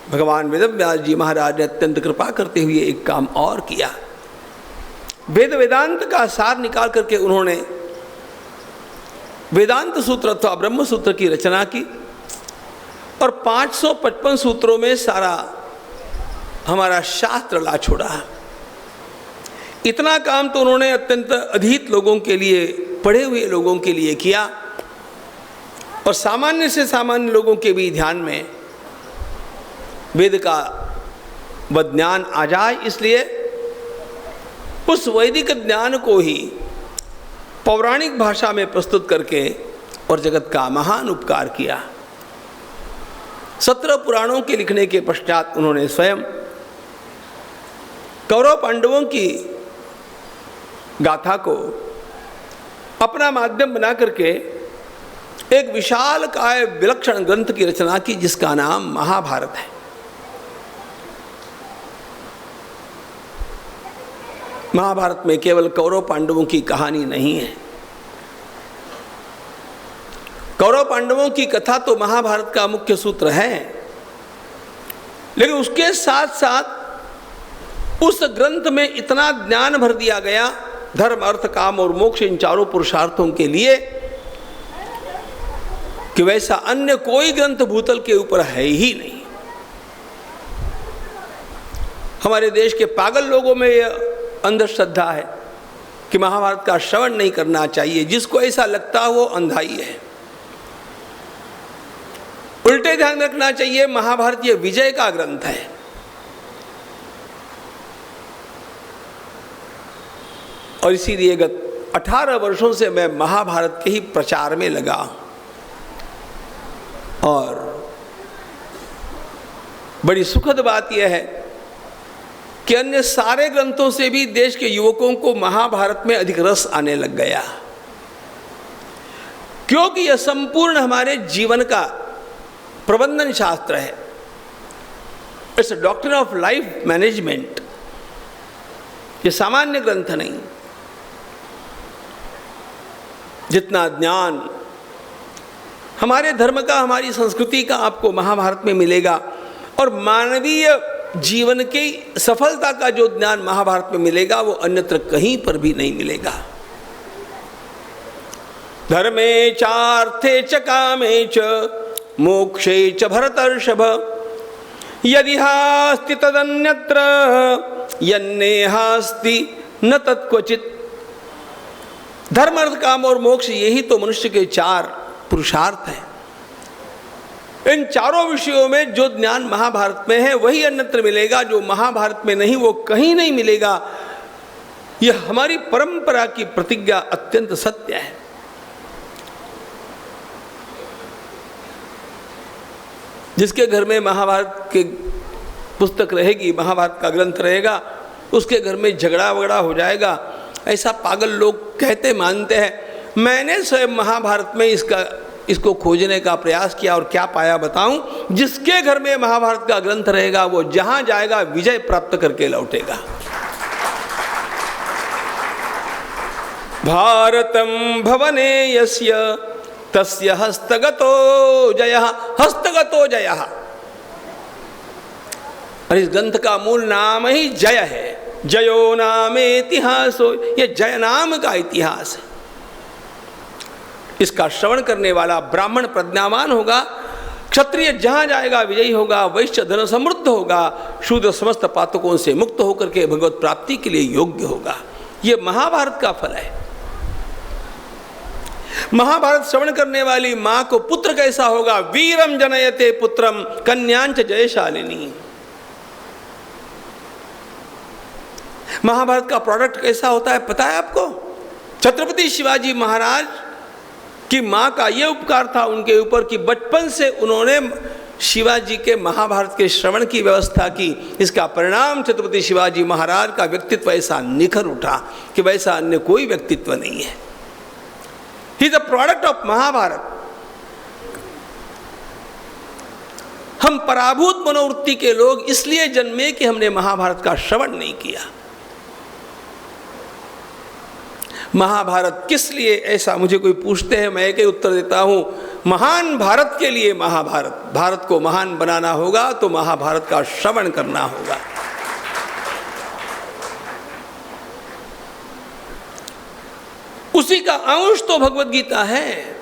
भगवान वेदव्यास जी महाराज ने अत्यंत कृपा करते हुए एक काम और किया। वेद वेदांत का सार निकाल करके उन्होंने वेदांत सूत्र अथवा ब्रह्म सूत्र की रचना की और 555 सूत्रों में सारा हमारा शास्त्र ला छोड़ा। इतना काम तो उन्होंने अत्यंत अधीत लोगों के लिए, पढ़े हुए लोगों के लिए किया और सामान्य से सामान्य लोगों के भी ध्यान में वेद का वह ज्ञान आ जाए, इसलिए उस वैदिक ज्ञान को ही पौराणिक भाषा में प्रस्तुत करके और जगत का महान उपकार किया। 17 पुराणों के लिखने के पश्चात उन्होंने स्वयं कौरव पांडवों की गाथा को अपना माध्यम बना करके एक विशाल काय विलक्षण ग्रंथ की रचना की, जिसका नाम महाभारत है। महाभारत में केवल कौरव पांडवों की कहानी नहीं है। कौरव पांडवों की कथा तो महाभारत का मुख्य सूत्र है, लेकिन उसके साथ साथ उस ग्रंथ में इतना ज्ञान भर दिया गया, धर्म अर्थ काम और मोक्ष इन चारों पुरुषार्थों के लिए, कि वैसा अन्य कोई ग्रंथ भूतल के ऊपर है ही नहीं। हमारे देश के पागल लोगों में यह अंधश्रद्धा है कि महाभारत का श्रवण नहीं करना चाहिए। जिसको ऐसा लगता है वो अंधा ही है। उल्टे ध्यान रखना चाहिए, महाभारत ये विजय का ग्रंथ है। और इसीलिए गत 18 वर्षों से मैं महाभारत के ही प्रचार में लगा हूं और बड़ी सुखद बात यह है कि अन्य सारे ग्रंथों से भी देश के युवकों को महाभारत में अधिक रस आने लग गया, क्योंकि यह संपूर्ण हमारे जीवन का प्रबंधन शास्त्र है। It's a doctrine of life management. ये सामान्य ग्रंथ नहीं। जितना ज्ञान हमारे धर्म का, हमारी संस्कृति का आपको महाभारत में मिलेगा और मानवीय जीवन की सफलता का जो ज्ञान महाभारत में मिलेगा वो अन्यत्र कहीं पर भी नहीं मिलेगा। धर्मे चार्थे च कामे च मोक्षे च भरतर्षभ यदि हास्ति तदन्यत्र यन्नेहास्ति न तत्क्वचित्। धर्म अर्थ काम और मोक्ष, यही तो मनुष्य के 4 पुरुषार्थ हैं। इन चारों विषयों में जो ज्ञान महाभारत में है वही अन्यत्र मिलेगा, जो महाभारत में नहीं वो कहीं नहीं मिलेगा। यह हमारी परंपरा की प्रतिज्ञा अत्यंत सत्य है। जिसके घर में महाभारत की पुस्तक रहेगी, महाभारत का ग्रंथ रहेगा, उसके घर में झगड़ा वगड़ा हो जाएगा, ऐसा पागल लोग कहते मानते हैं। मैंने स्वयं महाभारत में इसको खोजने का प्रयास किया और क्या पाया बताऊं। जिसके घर में महाभारत का ग्रंथ रहेगा वो जहां जाएगा विजय प्राप्त करके लौटेगा। भारतम भवने यस्य तस्य हस्तगतो जयः। हस्तगतो जयः, और इस ग्रंथ का मूल नाम ही जय है। जयो नाम इतिहासो, ये जय नाम का इतिहास है। इसका श्रवण करने वाला ब्राह्मण प्रज्ञावान होगा, क्षत्रिय जहां जाएगा विजयी होगा, वैश्य धन समृद्ध होगा, शूद्र समस्त पातकों से मुक्त होकर के भगवत प्राप्ति के लिए योग्य होगा। यह महाभारत का फल है। महाभारत श्रवण करने वाली मां को पुत्र कैसा होगा? वीरम जनयते पुत्रम कन्यांच जयशालिनी। महाभारत का प्रोडक्ट कैसा होता है पता है आपको? छत्रपति शिवाजी महाराज की मां का यह उपकार था उनके ऊपर कि बचपन से उन्होंने शिवाजी के महाभारत के श्रवण की व्यवस्था की। इसका परिणाम छत्रपति शिवाजी महाराज का व्यक्तित्व ऐसा निखर उठा कि वैसा अन्य कोई व्यक्तित्व नहीं है। He is the product of Mahabharat. हम पराभूत मनोवृत्ति के लोग इसलिए जन्मे कि हमने महाभारत का श्रवण नहीं किया। महाभारत किस लिए, ऐसा मुझे कोई पूछते हैं, मैं एक ही उत्तर देता हूं। महान भारत के लिए महाभारत, भारत को महान बनाना होगा तो महाभारत का श्रवण करना होगा। उसी का अंश तो भगवत गीता है।